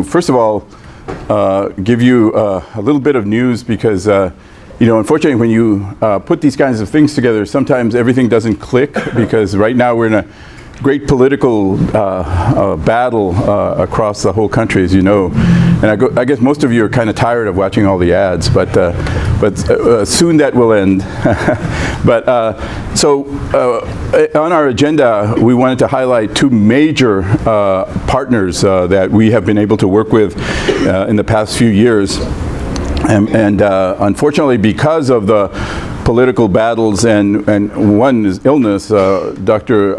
First of all, give you a little bit of news because, unfortunately when you put these kinds of things together, sometimes everything doesn't click because right now we're in a great political battle across the whole country, as you know. And I guess most of you are kind of tired of watching all the ads, but soon that will end. So on our agenda, we wanted to highlight two major partners that we have been able to work with in the past few years. And unfortunately, because of the political battles and one is illness, Dr.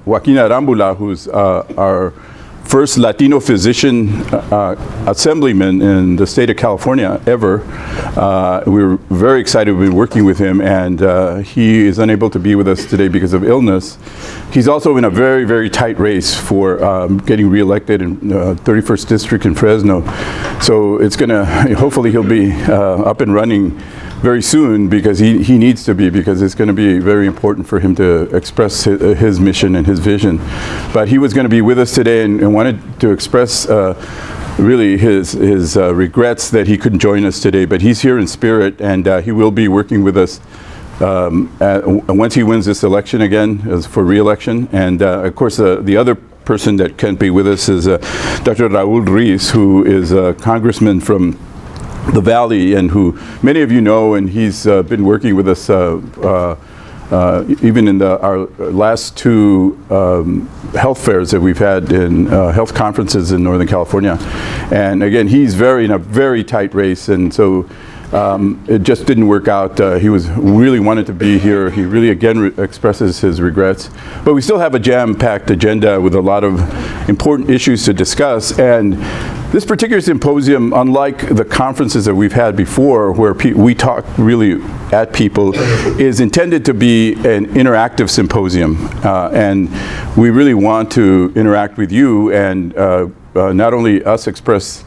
Joaquin Arambula, who's our first Latino physician assemblyman in the state of California ever. We're very excited we've been working with him, and he is unable to be with us today because of illness. He's also in a very, very tight race for getting reelected in 31st District in Fresno. So it's gonna, hopefully he'll be up and running very soon because he needs to be, because it's going to be very important for him to express his mission and his vision. But he was going to be with us today and wanted to express really his regrets that he couldn't join us today. But he's here in spirit, and he will be working with us once he wins this election again as for re-election. And of course the other person that can't be with us is Dr. Raul Ruiz, who is a congressman from the Valley, and who many of you know, and he's been working with us even in our last two health fairs that we've had in health conferences in Northern California. And again, he's in a very tight race, and so it just didn't work out. He really wanted to be here. He really again expresses his regrets. But we still have a jam-packed agenda with a lot of important issues to discuss. And this particular symposium, unlike the conferences that we've had before where we talk really at people, is intended to be an interactive symposium. And we really want to interact with you, and not only us express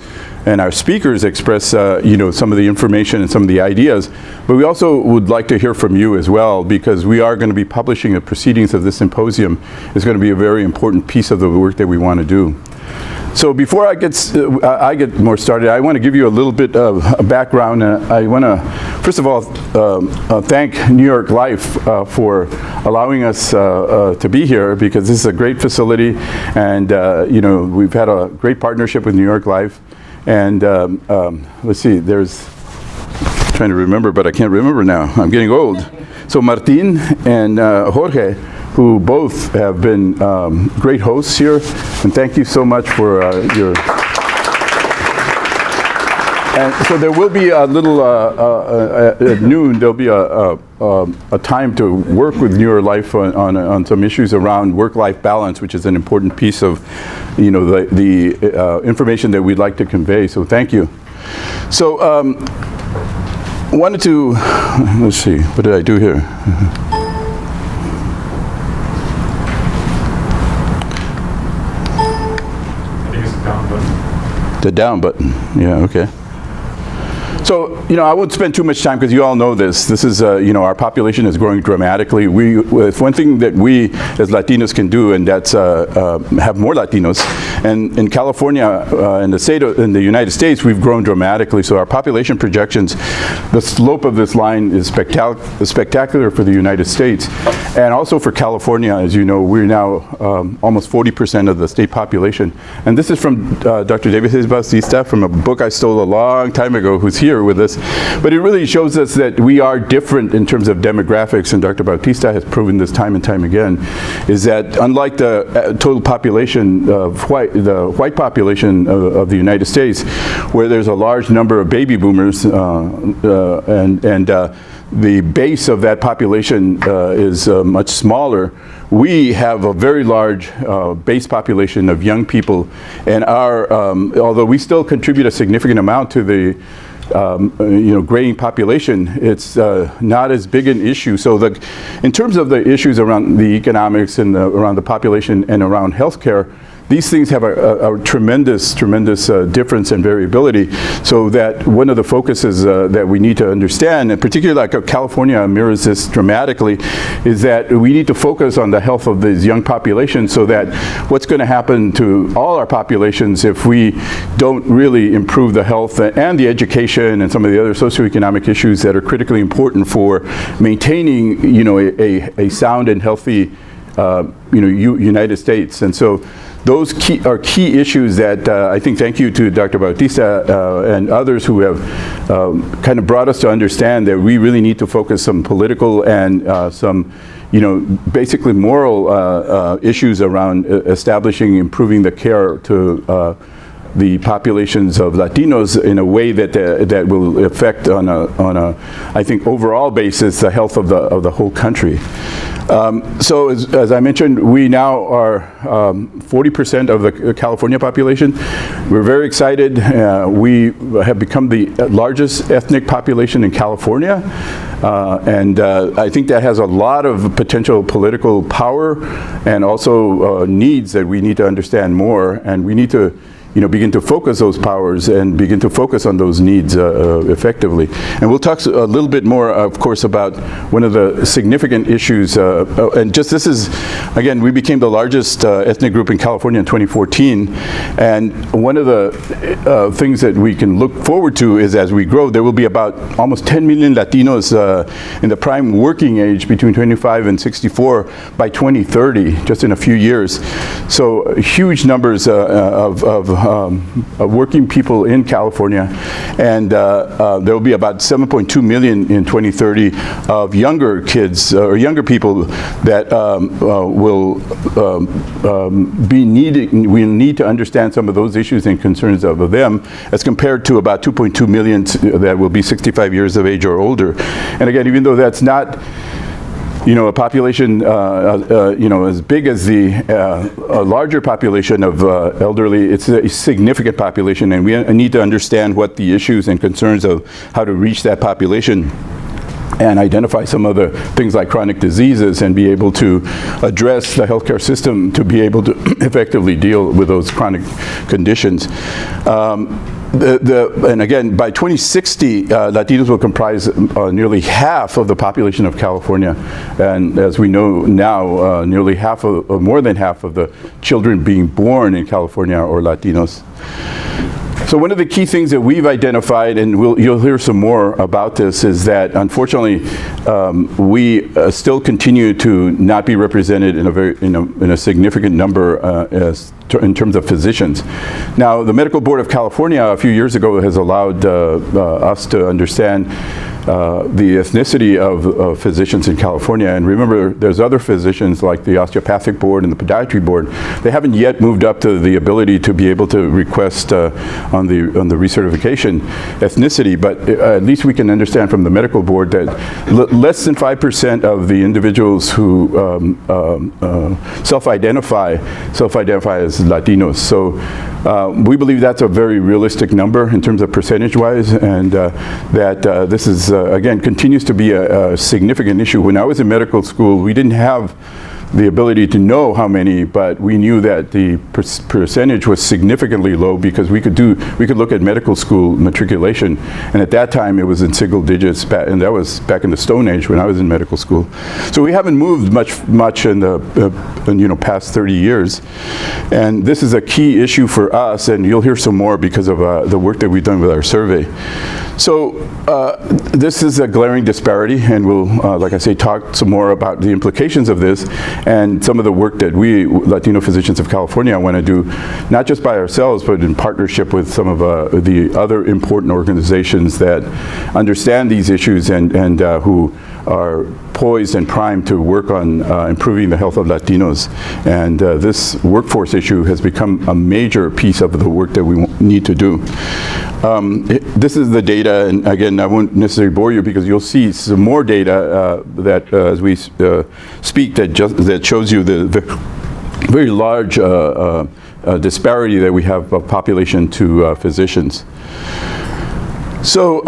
and our speakers express some of the information and some of the ideas, but we also would like to hear from you as well, because we are going to be publishing the proceedings of this symposium. It's going to be a very important piece of the work that we want to do. So before I get more started, I want to give you a little bit of a background. I want to, first of all, thank New York Life for allowing us to be here, because this is a great facility, and we've had a great partnership with New York Life. And let's see, I'm trying to remember, but I can't remember now. I'm getting old. So Martin and Jorge, who both have been great hosts here, and thank you so much for your. And so there will be a little at noon. There'll be a time to work with New York Life on some issues around work-life balance, which is an important piece of, the information that we'd like to convey. So thank you. So wanted to let's see, what did I do here? The down button, yeah, okay. So, I won't spend too much time because you all know this. This is, our population is growing dramatically. If one thing that we as Latinos can do, and that's have more Latinos. And in California, in the United States, we've grown dramatically. So our population projections, the slope of this line is spectacular for the United States. And also for California, as you know, we're now almost 40% of the state population. And this is from Dr. David Bautista, from a book I stole a long time ago, who's here with us. But it really shows us that we are different in terms of demographics, and Dr. Bautista has proven this time and time again, is that unlike the total population of the white population of the United States, where there's a large number of baby boomers, and the base of that population is much smaller, we have a very large base population of young people, and although we still contribute a significant amount to the graying population, it's not as big an issue. So in terms of the issues around the economics and around the population and around healthcare, these things have a tremendous difference and variability, so that one of the focuses that we need to understand, and particularly like California mirrors this dramatically, is that we need to focus on the health of these young populations, so that what's going to happen to all our populations if we don't really improve the health and the education and some of the other socioeconomic issues that are critically important for maintaining, a sound and healthy, United States. And so those are key issues that I think, thank you to Dr. Bautista and others who have kind of brought us to understand that we really need to focus some political and some basically moral issues around establishing, improving the care to the populations of Latinos in a way that will affect on a I think overall basis the health of the whole country. So as I mentioned, we now are 40% of the California population. We're very excited. We have become the largest ethnic population in California. And I think that has a lot of potential political power and also needs that we need to understand more, and we need to begin to focus those powers and begin to focus on those needs effectively. And we'll talk a little bit more, of course, about one of the significant issues. And just this is, again, we became the largest ethnic group in California in 2014. And one of the things that we can look forward to is, as we grow, there will be about almost 10 million Latinos in the prime working age between 25 and 64 by 2030, just in a few years. So huge numbers of working people in California, and there will be about 7.2 million in 2030 of younger kids or younger people that will be needed. We need to understand some of those issues and concerns of them, as compared to about 2.2 million that will be 65 years of age or older. And again, even though that's not a population, as big as a larger population of elderly, it's a significant population, and we need to understand what the issues and concerns of how to reach that population and identify some of the things like chronic diseases and be able to address the healthcare system to be able to effectively deal with those chronic conditions. And again, by 2060, Latinos will comprise nearly half of the population of California. And as we know now, nearly half of, or more than half of the children being born in California are Latinos. So one of the key things that we've identified, and you'll hear some more about this, is that unfortunately we still continue to not be represented in a significant number in terms of physicians. Now, the Medical Board of California a few years ago has allowed us to understand the ethnicity of physicians in California. And remember, there's other physicians like the Osteopathic Board and the Podiatry Board. They haven't yet moved up to the ability to be able to request on the recertification ethnicity, but at least we can understand from the Medical Board that less than 5% of the individuals who self-identify as Latinos. So we believe that's a very realistic number in terms of percentage-wise, and that this is again continues to be a significant issue. When I was in medical school, we didn't have the ability to know how many, but we knew that the percentage was significantly low, because we could look at medical school matriculation, and at that time it was in single digits, and that was back in the Stone Age when I was in medical school. So we haven't moved much in the past 30 years, and this is a key issue for us, and you'll hear some more because of the work that we've done with our survey. So this is a glaring disparity, and we'll, like I say, talk some more about the implications of this and some of the work that we, Latino Physicians of California, want to do, not just by ourselves, but in partnership with some of the other important organizations that understand these issues and who are poised and primed to work on improving the health of Latinos. And this workforce issue has become a major piece of the work that we need to do. This is the data, and again, I won't necessarily bore you because you'll see some more data that as we speak that shows you the very large disparity that we have of population to physicians. So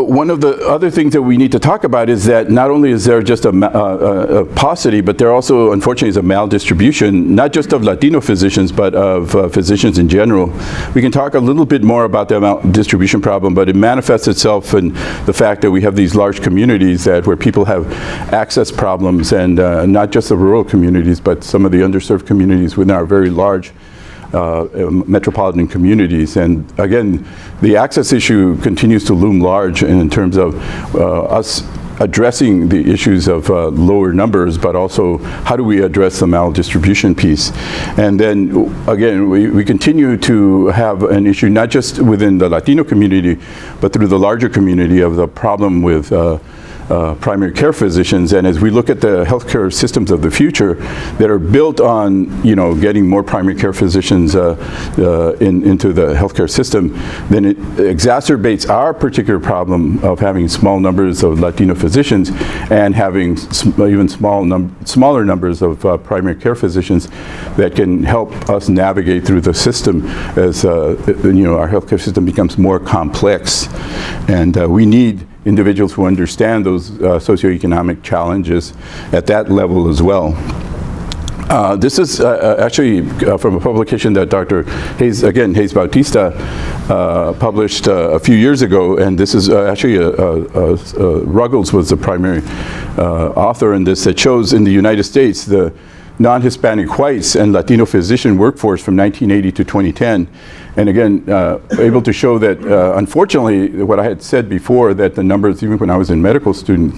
one of the other things that we need to talk about is that not only is there just a paucity, but there also, unfortunately, is a maldistribution, not just of Latino physicians, but of physicians in general. We can talk a little bit more about the maldistribution problem, but it manifests itself in the fact that we have these large communities where people have access problems, and not just the rural communities, but some of the underserved communities within our very large metropolitan communities. And again, the access issue continues to loom large in terms of us addressing the issues of lower numbers, but also how do we address the maldistribution piece. And then again, we continue to have an issue not just within the Latino community, but through the larger community of the problem with primary care physicians. And as we look at the healthcare systems of the future that are built on, getting more primary care physicians into the healthcare system, then it exacerbates our particular problem of having small numbers of Latino physicians and having even smaller numbers of primary care physicians that can help us navigate through the system as our healthcare system becomes more complex. And we need individuals who understand those socioeconomic challenges at that level as well. This is actually from a publication that Dr. Hayes Bautista published a few years ago, and this is actually Ruggles was the primary author in this, that shows in the United States the non-Hispanic whites and Latino physician workforce from 1980 to 2010. And again, able to show that, unfortunately, what I had said before, that the numbers, even when I was a medical student,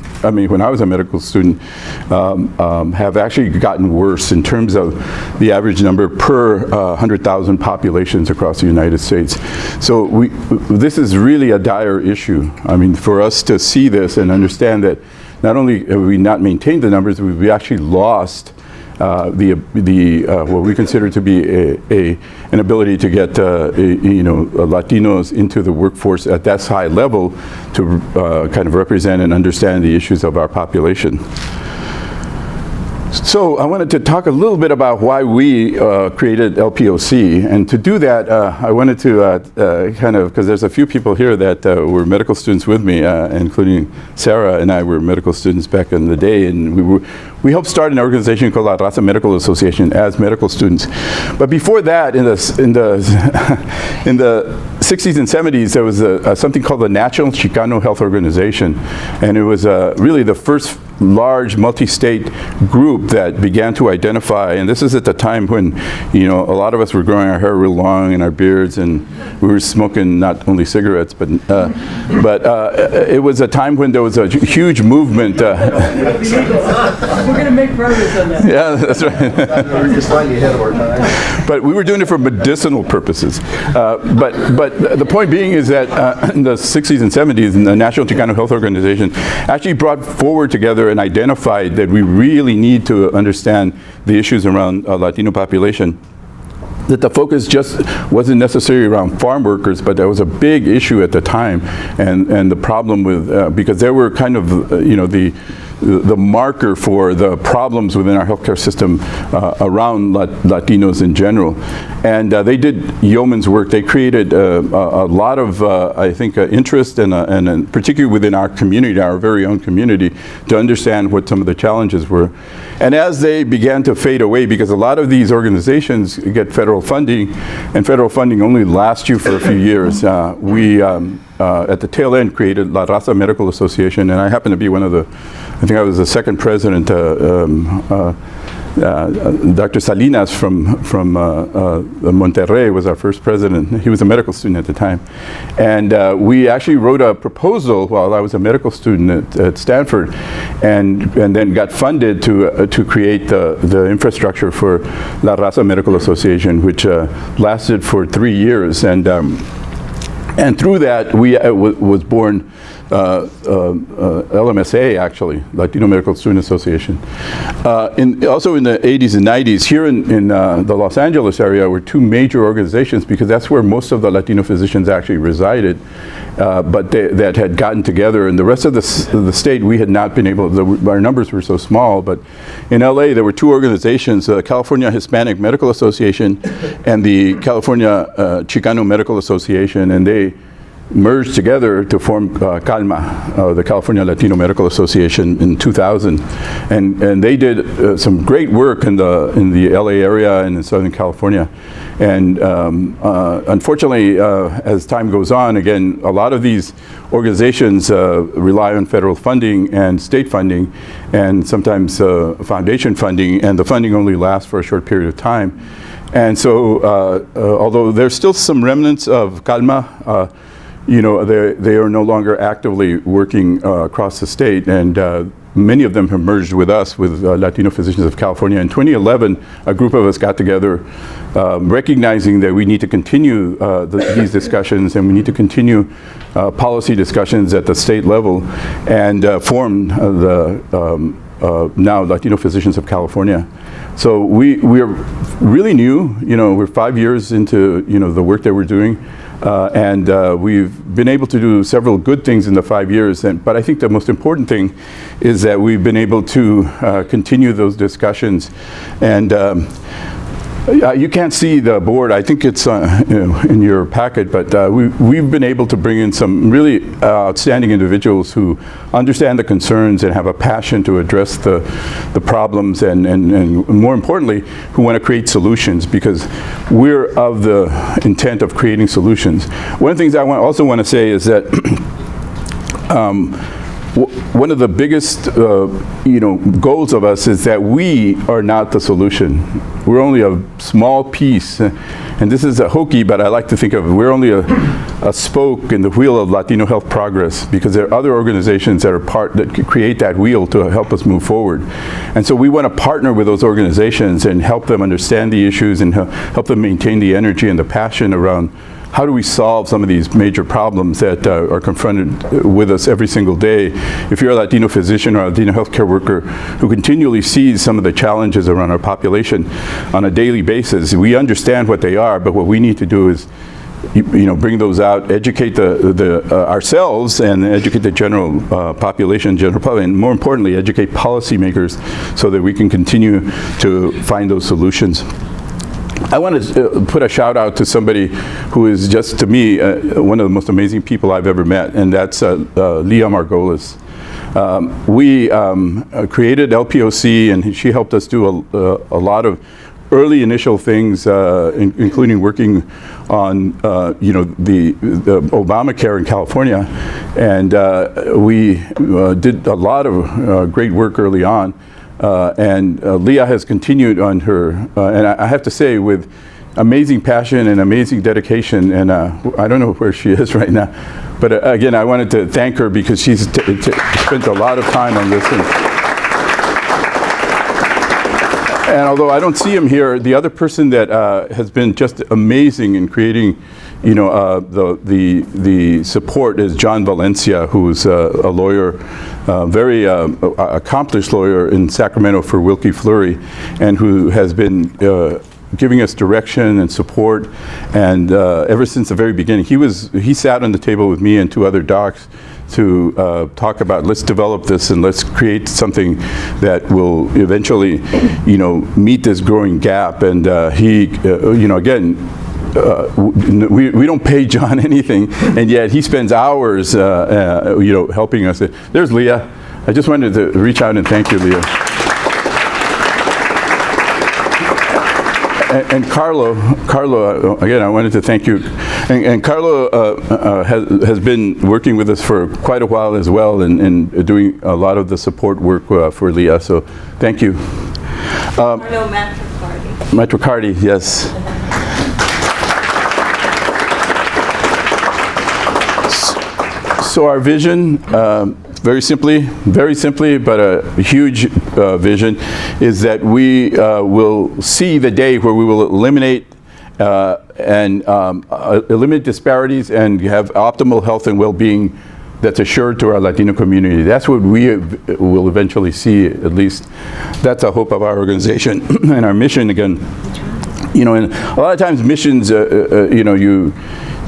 have actually gotten worse in terms of the average number per 100,000 populations across the United States. So this is really a dire issue. I mean, for us to see this and understand that not only have we not maintained the numbers, we've actually lost what we consider to be an ability to get Latinos into the workforce at that high level to kind of represent and understand the issues of our population. So I wanted to talk a little bit about why we created LPOC, and to do that, I wanted to because there's a few people here that were medical students with me, including Sarah and I were medical students back in the day, and we helped start an organization called La Raza Medical Association as medical students. But before that, in the 60s and 70s, there was something called the National Chicano Health Organization, and it was really the first large multi-state group that began to identify, and this is at the time when a lot of us were growing our hair real long and our beards, and we were smoking not only cigarettes, but it was a time when there was a huge movement. We're going to make progress on that. Yeah, that's right. We're just slightly ahead of our time. But we were doing it for medicinal purposes. But the point being is that in the 60s and 70s, the National Chicano Health Organization actually brought forward together and identified that we really need to understand the issues around Latino population. That the focus just wasn't necessarily around farm workers, but there was a big issue at the time, and the problem with because they were kind of the marker for the problems within our healthcare system around Latinos in general. And they did yeoman's work. They created a lot of, I think, interest and particularly within our community, our very own community, to understand what some of the challenges were. And as they began to fade away, because a lot of these organizations get federal funding, and federal funding only lasts you for a few years, we at the tail end created La Raza Medical Association, and I happen to be one of the, I think I was the second president. Dr. Salinas from Monterrey was our first president. He was a medical student at the time. And we actually wrote a proposal while I was a medical student at Stanford, and then got funded to create the infrastructure for La Raza Medical Association, which lasted for 3 years. And through that, was born LMSA, actually, Latino Medical Student Association. Also in the 80s and 90s, here in the Los Angeles area were two major organizations, because that's where most of the Latino physicians actually resided, but that had gotten together. And the rest of the state, we had not been able, our numbers were so small, but in LA there were two organizations, the California Hispanic Medical Association and the California Chicano Medical Association, and they merged together to form CALMA, the California Latino Medical Association, in 2000, and they did some great work in the LA area and in Southern California. And unfortunately, as time goes on, again, a lot of these organizations rely on federal funding and state funding, and sometimes foundation funding, and the funding only lasts for a short period of time. And so, although there's still some remnants of CALMA, they are no longer actively working across the state, and many of them have merged with us, with Latino Physicians of California. In 2011, a group of us got together, recognizing that we need to continue these discussions, and we need to continue policy discussions at the state level, and formed the now Latino Physicians of California. So we're really new. We're 5 years into the work that we're doing. And we've been able to do several good things in the 5 years, but I think the most important thing is that we've been able to continue those discussions. And you can't see the board. I think it's in your packet, but we've been able to bring in some really outstanding individuals who understand the concerns and have a passion to address the problems, and more importantly, who want to create solutions, because we're of the intent of creating solutions. One of the things I also want to say is that one of the biggest goals of us is that we are not the solution. We're only a small piece, and this is hokey, but I like to think of it. We're only a spoke in the wheel of Latino health progress, because there are other organizations that that create that wheel to help us move forward. And so we want to partner with those organizations and help them understand the issues, and help them maintain the energy and the passion around how do we solve some of these major problems that are confronted with us every single day. If you're a Latino physician or a Latino healthcare worker who continually sees some of the challenges around our population on a daily basis, we understand what they are, but what we need to do is bring those out, educate ourselves, and educate the general population, general public, and more importantly, educate policymakers so that we can continue to find those solutions. I want to put a shout out to somebody who is just, to me, one of the most amazing people I've ever met, and that's Leah Margolis. We created LPOC, and she helped us do a lot of early initial things, including working on the Obamacare in California, and we did a lot of great work early on. And Leah has continued on her, and I have to say, with amazing passion and amazing dedication, and I don't know where she is right now, but again, I wanted to thank her because she's spent a lot of time on this. And although I don't see him here, the other person that has been just amazing in creating the support is John Valencia, who's a lawyer, very accomplished lawyer in Sacramento for Wilkie Fleury, and who has been giving us direction and support. And ever since the very beginning, he sat on the table with me and two other docs to talk about, let's develop this and let's create something that will eventually, meet this growing gap. And he, again, we don't pay John anything, and yet he spends hours, helping us. There's Leah. I just wanted to reach out and thank you, Leah. And Carlo, again, I wanted to thank you. And Carlo has been working with us for quite a while as well, and doing a lot of the support work for Leah. So thank you. Carlo Matrocardi. Matrocardi, yes. So our vision, very simply, but a huge vision, is that we will see the day where we will eliminate disparities and have optimal health and well-being that's assured to our Latino community. That's what we will eventually see, at least. That's a hope of our organization and our mission. Again, and a lot of times missions,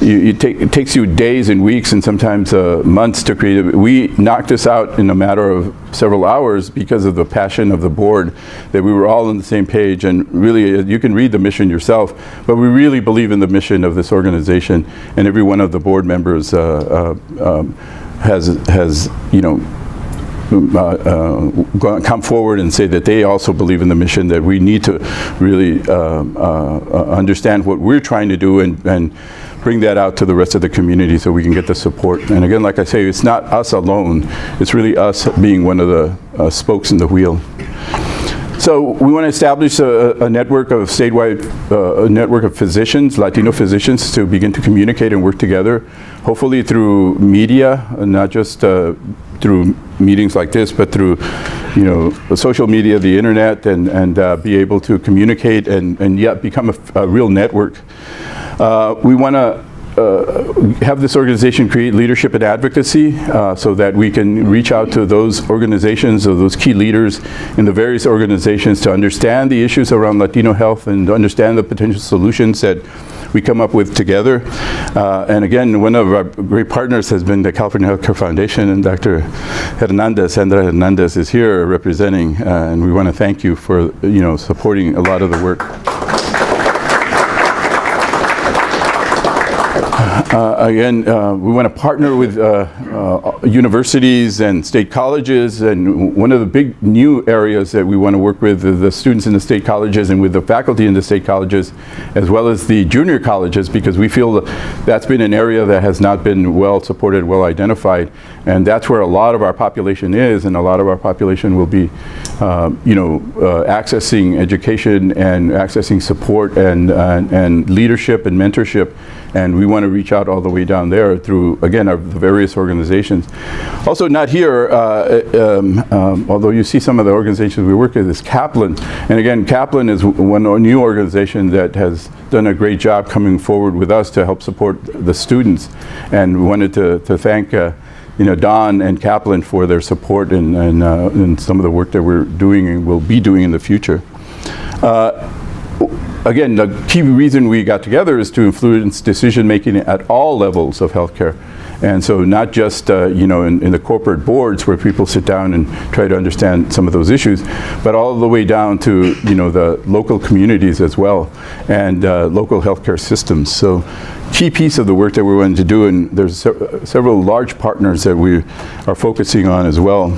it takes you days and weeks and sometimes months to create it. We knocked this out in a matter of several hours because of the passion of the board, that we were all on the same page. And really, you can read the mission yourself, but we really believe in the mission of this organization, and every one of the board members has come forward and say that they also believe in the mission, that we need to really understand what we're trying to do and bring that out to the rest of the community so we can get the support. And again, like I say, it's not us alone. It's really us being one of the spokes in the wheel. So we want to establish a network of statewide, a network of physicians, Latino physicians, to begin to communicate and work together, hopefully through media, not just through meetings like this, but through, the social media, the internet, and be able to communicate and yet become a real network. We want to have this organization create leadership and advocacy so that we can reach out to those organizations or those key leaders in the various organizations to understand the issues around Latino health and to understand the potential solutions that we come up with together. And again, one of our great partners has been the California Healthcare Foundation, and Dr. Sandra Hernandez is here representing, and we want to thank you for supporting a lot of the work. Again, we want to partner with universities and state colleges, and one of the big new areas that we want to work with is the students in the state colleges and with the faculty in the state colleges, as well as the junior colleges, because we feel that that's been an area that has not been well supported, well identified, and that's where a lot of our population is, and a lot of our population will be, accessing education and accessing support and leadership and mentorship. And we want to reach out all the way down there through, again, the various organizations. Also not here, although you see some of the organizations we work with, is Kaplan. And again, Kaplan is one new organization that has done a great job coming forward with us to help support the students. And we wanted to thank Don and Kaplan for their support and some of the work that we're doing and will be doing in the future. Again, the key reason we got together is to influence decision-making at all levels of healthcare. And so not just, in the corporate boards where people sit down and try to understand some of those issues, but all the way down to, the local communities as well, and local healthcare systems. So key piece of the work that we're going to do, and there's several large partners that we are focusing on as well.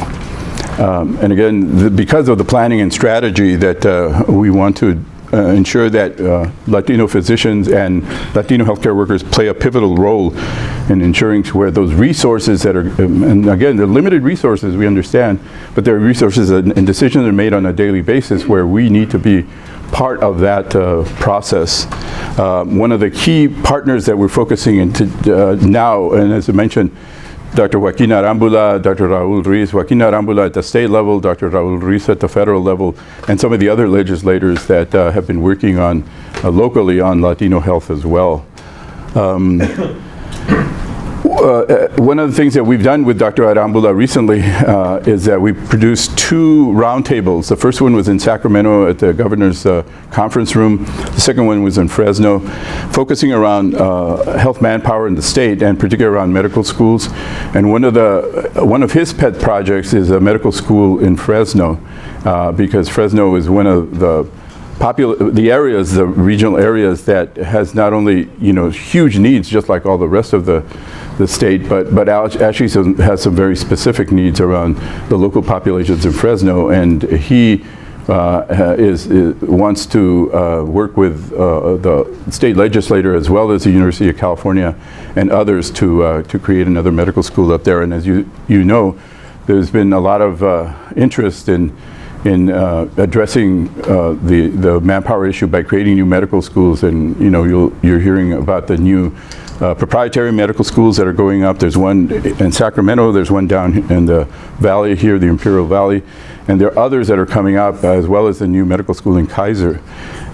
And again, because of the planning and strategy that we want to ensure that Latino physicians and Latino healthcare workers play a pivotal role in ensuring to where those resources that are, and again, the limited resources we understand, but there are resources and decisions are made on a daily basis where we need to be part of that process. One of the key partners that we're focusing into now, and as I mentioned, Dr. Joaquin Arambula, Dr. Raul Ruiz, Joaquin Arambula at the state level, Dr. Raul Ruiz at the federal level, and some of the other legislators that have been working on locally on Latino health as well. One of the things that we've done with Dr. Arambula recently is that we produced 2 roundtables. The first one was in Sacramento at the governor's conference room. The second one was in Fresno, focusing around health manpower in the state, and particularly around medical schools. And one of his pet projects is a medical school in Fresno, because Fresno is one of the areas, the regional areas that has not only huge needs, just like all the rest of the state, but actually has some very specific needs around the local populations in Fresno, and he wants to work with the state legislator as well as the University of California and others to create another medical school up there. And as you know, there's been a lot of interest in addressing the manpower issue by creating new medical schools, and you're hearing about the new proprietary medical schools that are going up. There's one in Sacramento, there's one down in the valley here, the Imperial Valley, and there are others that are coming up, as well as the new medical school in Kaiser.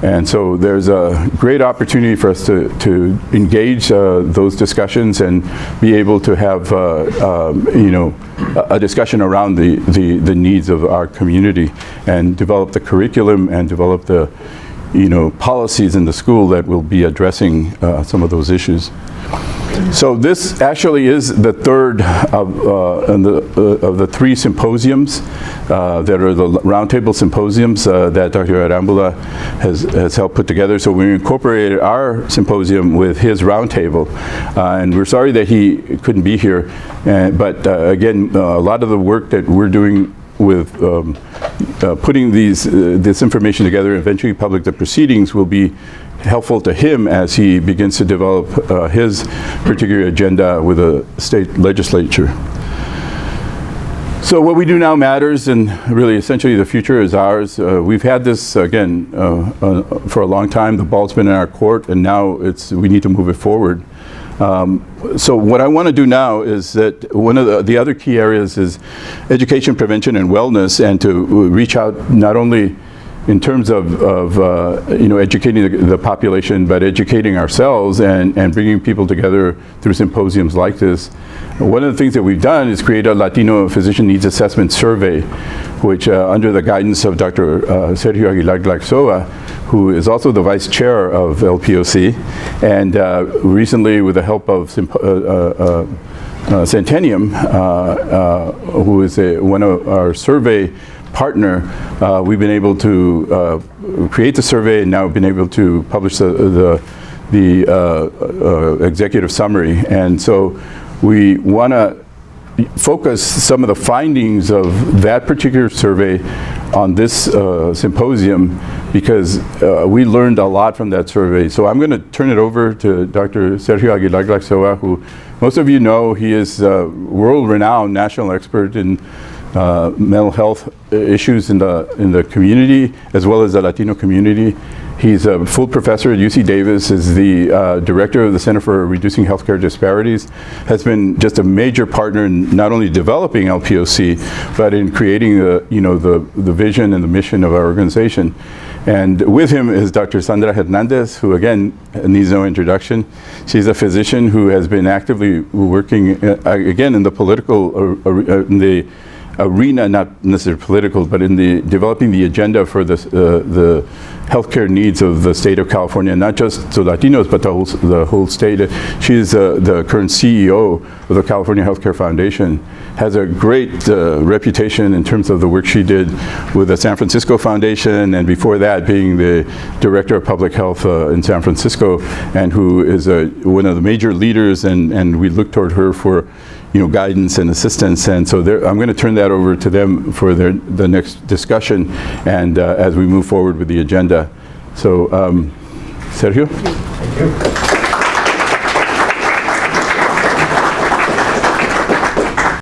And so there's a great opportunity for us to engage those discussions and be able to have a discussion around the needs of our community, and develop the curriculum and develop the policies in the school that will be addressing some of those issues. So this actually is the third of the three symposiums that are the roundtable symposiums that Dr. Arambula has helped put together. So we incorporated our symposium with his roundtable, and we're sorry that he couldn't be here. But again, a lot of the work that we're doing with putting this information together and eventually public the proceedings will be helpful to him as he begins to develop his particular agenda with the state legislature. So what we do now matters, and really essentially the future is ours. We've had this, again, for a long time. The ball's been in our court, and now we need to move it forward. So what I want to do now is that one of the other key areas is education, prevention, and wellness, and to reach out not only in terms of educating the population, but educating ourselves and bringing people together through symposiums like this. One of the things that we've done is create a Latino Physician Needs Assessment Survey, which under the guidance of Dr. Sergio Aguilar Glaxoa, who is also the vice chair of LPOC, and recently with the help of Centennium, who is one of our survey partner, we've been able to create the survey and now been able to publish the executive summary. And so we want to focus some of the findings of that particular survey on this symposium, because we learned a lot from that survey. So I'm going to turn it over to Dr. Sergio Aguilar Glaxoa, who most of you know. He is a world-renowned national expert in mental health issues in the community, as well as the Latino community. He's a full professor at UC Davis, is the director of the Center for Reducing Healthcare Disparities, has been just a major partner in not only developing LPOC, but in creating the vision and the mission of our organization. And with him is Dr. Sandra Hernandez, who again needs no introduction. She's a physician who has been actively working, again, in the political, in the arena, not necessarily political, but in the developing the agenda for the healthcare needs of the state of California, not just to Latinos, but the whole state. She's the current CEO of the California Healthcare Foundation, has a great reputation in terms of the work she did with the San Francisco Foundation, and before that being the director of public health in San Francisco, and who is one of the major leaders, and we look toward her for guidance and assistance. And so I'm going to turn that over to them for the next discussion, and as we move forward with the agenda. So, Sergio? Thank you.